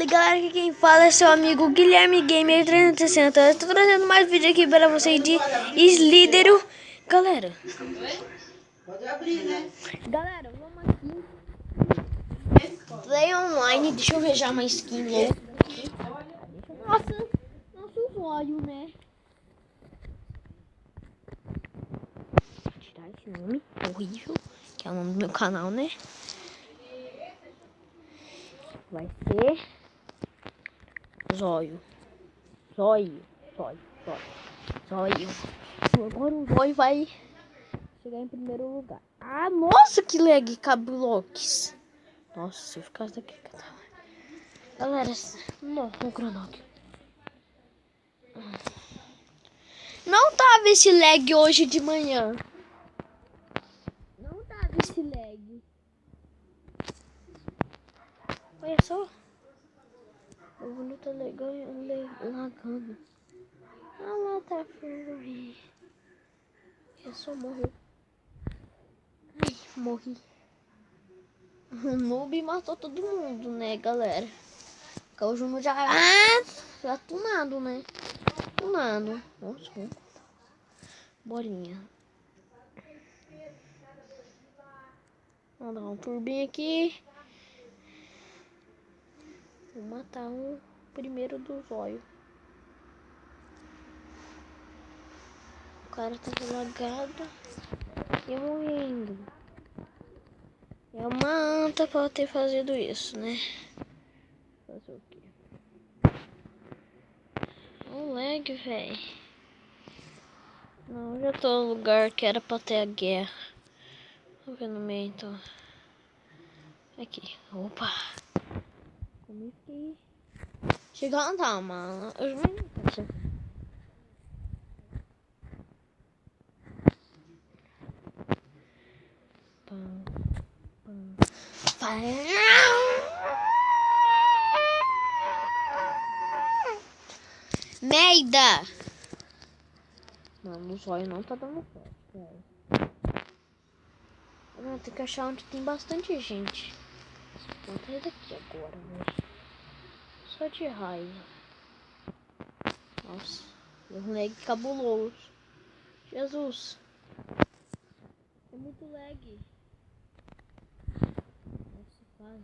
Fala galera, aqui quem fala é seu amigo Guilherme Gamer 360. Eu estou trazendo mais vídeo aqui para vocês de Slither. Galera, Pode abrir, né? galera, vamos aqui. Play online, deixa eu ver já uma skin louca. Nossa, nosso zóio, né? Vou tirar esse nome horrível, que é o nome do meu canal, né? Vai ser Zóio. Agora o Zóio vai chegar em primeiro lugar. Ah, nossa, que lag, Cablox. Nossa, se eu ficasse daqui, galera, não, o Cronock. Não tava esse lag hoje de manhã. Não tava esse lag. Olha só. O mundo tá legal, lagando. Ah lá, tá firme. Eu só morri. Ai, morri. O noob matou todo mundo, né, galera? Porque o Juno já tunado, né? Tunado. Nossa, bolinha. Vamos dar um turbinho aqui. Vou matar o primeiro do zóio. O cara tá lagado e morrendo. É uma anta pra ter fazido isso, né? Fazer o quê? Um lag, velho. Não, já tô no lugar que era pra ter a guerra. Vamos ver no meio, então. Aqui. Opa. Como é que... Chegar não tá, mano. Eu já não Merda! Mano, o zóio não tá dando certo, velho. Eu tenho que achar onde tem bastante gente. Vou sair daqui agora, velho. Só de raiva. Nossa, deu um lag cabuloso. Jesus. É muito lag. Nossa, quase.